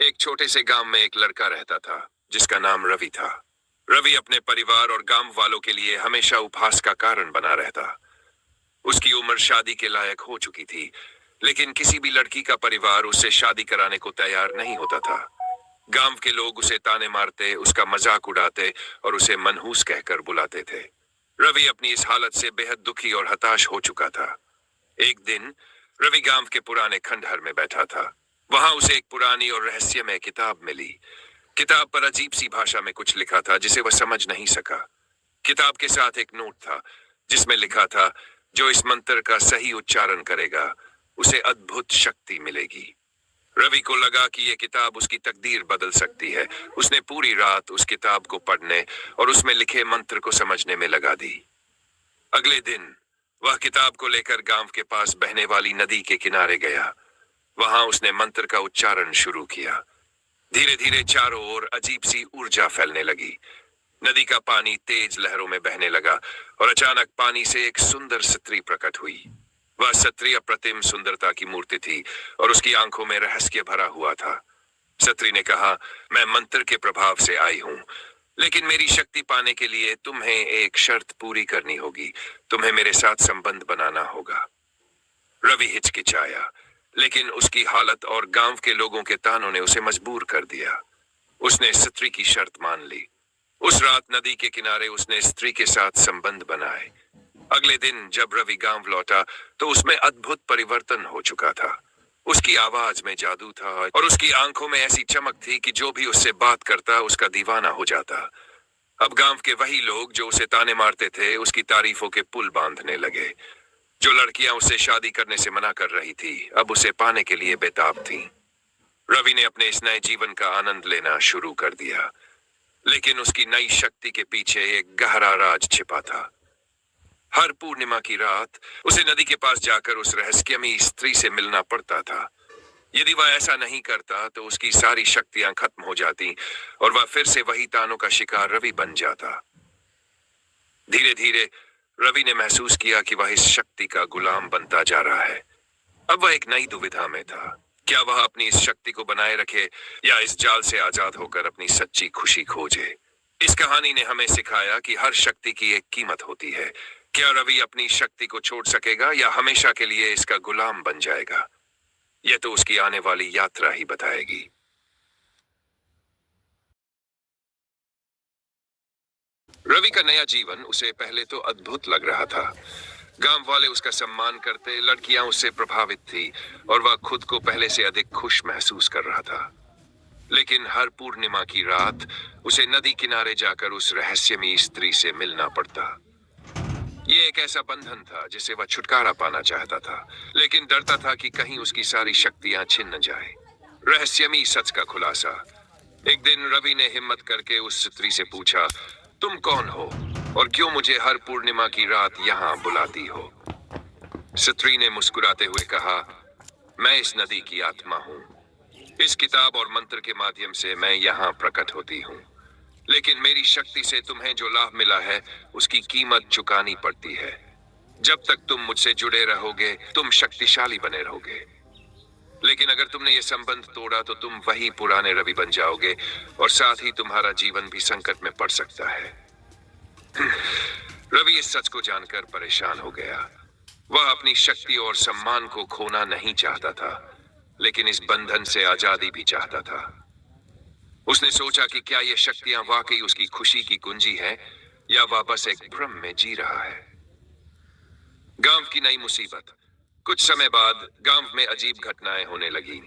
एक छोटे से गांव में एक लड़का रहता था जिसका नाम रवि था। रवि अपने परिवार और गांव वालों के लिए हमेशा उपहास का कारण बना रहता। उसकी उम्र शादी के लायक हो चुकी थी, लेकिन किसी भी लड़की का परिवार उससे शादी कराने को तैयार नहीं होता था। गांव के लोग उसे ताने मारते, उसका मजाक उड़ाते और उसे मनहूस कहकर बुलाते थे। रवि अपनी इस हालत से बेहद दुखी और हताश हो चुका था। एक दिन रवि गांव के पुराने खंडहर में बैठा था। वहां उसे एक पुरानी और रहस्यमय किताब मिली। किताब पर अजीब सी भाषा में कुछ लिखा था जिसे वह समझ नहीं सका। किताब के साथ एक नोट था जिसमें लिखा था, जो इस मंत्र का सही उच्चारण करेगा उसे अद्भुत शक्ति मिलेगी। रवि को लगा कि यह किताब उसकी तकदीर बदल सकती है। उसने पूरी रात उस किताब को पढ़ने और उसमें लिखे मंत्र को समझने में लगा दी। अगले दिन वह किताब को लेकर गांव के पास बहने वाली नदी के किनारे गया। वहां उसने मंत्र का उच्चारण शुरू किया। धीरे धीरे चारों ओर अजीब सी ऊर्जा फैलने लगी। नदी का पानी तेज लहरों में बहने लगा और अचानक पानी से एक सुंदर स्त्री प्रकट हुई। वह स्त्री अप्रतिम सुंदरता की मूर्ति थी और उसकी आंखों में रहस्य भरा हुआ था। स्त्री ने कहा, मैं मंत्र के प्रभाव से आई हूं, लेकिन मेरी शक्ति पाने के लिए तुम्हें एक शर्त पूरी करनी होगी। तुम्हें मेरे साथ संबंध बनाना होगा। रवि हिचकिचाया, लेकिन उसकी हालत और गांव के लोगों के तानों ने उसे मजबूर कर दिया। उसने स्त्री की शर्त मान ली। उस रात नदी के किनारे उसने स्त्री के साथ संबंध बनाए। अगले दिन जब रवि गांव लौटा तो उसमें अद्भुत परिवर्तन हो चुका था। उसकी आवाज में जादू था और उसकी आंखों में ऐसी चमक थी कि जो भी उससे बात करता उसका दीवाना हो जाता। अब गांव के वही लोग जो उसे ताने मारते थे उसकी तारीफों के पुल बांधने लगे। जो लड़कियां उससे शादी करने से मना कर रही थी अब उसे पाने के लिए बेताब थीं। रवि ने अपने इस नए जीवन का आनंद लेना शुरू कर दिया, लेकिन उसकी नई शक्ति के पीछे एक गहरा राज छिपा था। हर पूर्णिमा की रात उसे नदी के पास जाकर उस रहस्यमयी स्त्री से मिलना पड़ता था। यदि वह ऐसा नहीं करता तो उसकी सारी शक्तियां खत्म हो जाती और वह फिर से वही तानों का शिकार रवि बन जाता। धीरे धीरे रवि ने महसूस किया कि वह इस शक्ति का गुलाम बनता जा रहा है। अब वह एक नई दुविधा में था। क्या वह अपनी इस शक्ति को बनाए रखे या इस जाल से आजाद होकर अपनी सच्ची खुशी खोजे? इस कहानी ने हमें सिखाया कि हर शक्ति की एक कीमत होती है। क्या रवि अपनी शक्ति को छोड़ सकेगा या हमेशा के लिए इसका गुलाम बन जाएगा? यह तो उसकी आने वाली यात्रा ही बताएगी। रवि का नया जीवन उसे पहले तो अद्भुत लग रहा था। गांव वाले उसका सम्मान करते, लड़कियां उससे प्रभावित थी और वह खुद को पहले से अधिक खुश महसूस कर रहा था। लेकिन हर पूर्णिमा की रात उसे नदी किनारे जाकर उस रहस्यमयी स्त्री से मिलना पड़ता। ये एक ऐसा बंधन था जिसे वह छुटकारा पाना चाहता था, लेकिन डरता था कि कहीं उसकी सारी शक्तियां छिन न जाए। रहस्यमयी सच का खुलासा। एक दिन रवि ने हिम्मत करके उस स्त्री से पूछा, तुम कौन हो और क्यों मुझे हर पूर्णिमा की रात यहाँ बुलाती हो? स्त्री ने मुस्कुराते हुए कहा, मैं इस नदी की आत्मा हूँ। इस किताब और मंत्र के माध्यम से मैं यहाँ प्रकट होती हूँ, लेकिन मेरी शक्ति से तुम्हें जो लाभ मिला है उसकी कीमत चुकानी पड़ती है। जब तक तुम मुझसे जुड़े रहोगे तुम शक्तिशाली बने रहोगे, लेकिन अगर तुमने ये संबंध तोड़ा तो तुम वही पुराने रवि बन जाओगे और साथ ही तुम्हारा जीवन भी संकट में पड़ सकता है। रवि इस सच को जानकर परेशान हो गया। वह अपनी शक्ति और सम्मान को खोना नहीं चाहता था, लेकिन इस बंधन से आजादी भी चाहता था। उसने सोचा कि क्या ये शक्तियां वाकई उसकी खुशी की कुंजी है या वह बस एक भ्रम में जी रहा है। गांव की नई मुसीबत। कुछ समय बाद गांव में अजीब घटनाएं होने लगी।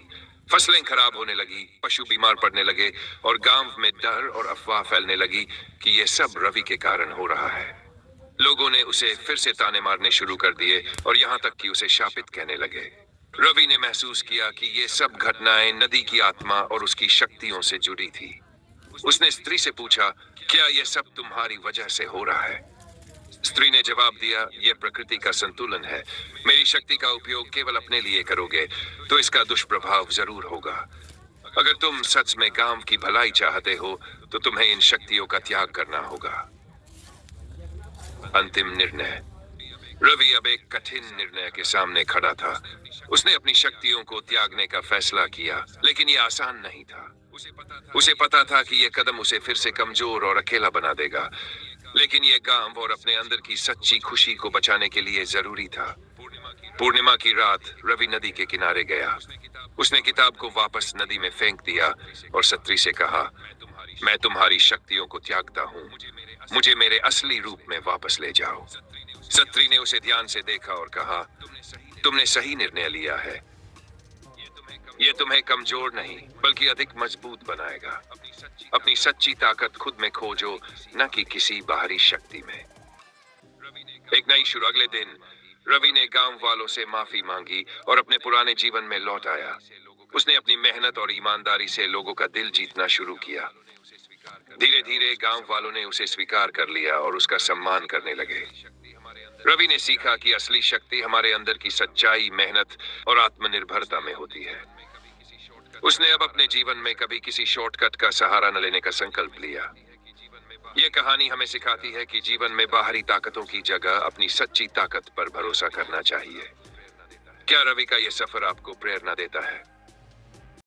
फसलें खराब होने लगी, पशु बीमार पड़ने लगे और गांव में डर और अफवाह फैलने लगी कि यह सब रवि के कारण हो रहा है। लोगों ने उसे फिर से ताने मारने शुरू कर दिए और यहाँ तक कि उसे शापित कहने लगे। रवि ने महसूस किया कि ये सब घटनाएं नदी की आत्मा और उसकी शक्तियों से जुड़ी थी। उसने स्त्री से पूछा, क्या यह सब तुम्हारी वजह से हो रहा है? स्त्री ने जवाब दिया, यह प्रकृति का संतुलन है। मेरी शक्ति का उपयोग केवल अपने लिए करोगे तो इसका दुष्प्रभाव जरूर होगा। अगर तुम सच में गांव की भलाई चाहते हो तो तुम्हें इन शक्तियों का त्याग करना होगा। अंतिम निर्णय। रवि अब एक कठिन निर्णय के सामने खड़ा था। उसने अपनी शक्तियों को त्यागने का फैसला किया, लेकिन यह आसान नहीं था। उसे पता था कि यह कदम उसे फिर से कमजोर और अकेला बना देगा, लेकिन यह गांव और अपने अंदर की सच्ची खुशी को बचाने के लिए जरूरी था। पूर्णिमा की रात रवि नदी के किनारे गया। उसने किताब को वापस नदी में फेंक दिया और सत्री से कहा, मैं तुम्हारी शक्तियों को त्यागता हूँ, मुझे मेरे असली रूप में वापस ले जाओ। सत्री ने उसे ध्यान से देखा और कहा, तुमने सही निर्णय लिया है। यह तुम्हें कमजोर नहीं बल्कि अधिक मजबूत बनाएगा। अपनी सच्ची ताकत खुद में खोजो, न कि किसी बाहरी शक्ति में। एक नई शुरू। अगले दिन रवि ने गांव वालों से माफी मांगी और अपने पुराने जीवन में लौट आया। उसने अपनी मेहनत और ईमानदारी से लोगों का दिल जीतना शुरू किया। धीरे धीरे गांव वालों ने उसे स्वीकार कर लिया और उसका सम्मान करने लगे। रवि ने सीखा कि असली शक्ति हमारे अंदर की सच्चाई, मेहनत और आत्मनिर्भरता में होती है। उसने अब अपने जीवन में कभी किसी शॉर्टकट का सहारा न लेने का संकल्प लिया। यह कहानी हमें सिखाती है कि जीवन में बाहरी ताकतों की जगह अपनी सच्ची ताकत पर भरोसा करना चाहिए। क्या रवि का यह सफर आपको प्रेरणा देता है?